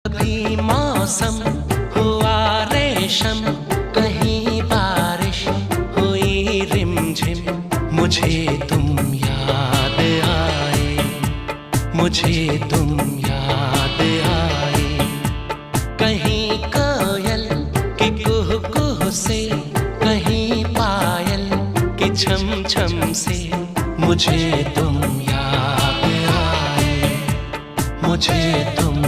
कभी मौसम हुआ रेशम, कहीं बारिश हुई रिमझिम, मुझे तुम याद आए, मुझे तुम याद आए। कहीं कोयल की कुहू कुहू से, कहीं पायल की छम छम से, मुझे तुम याद आए, मुझे तुम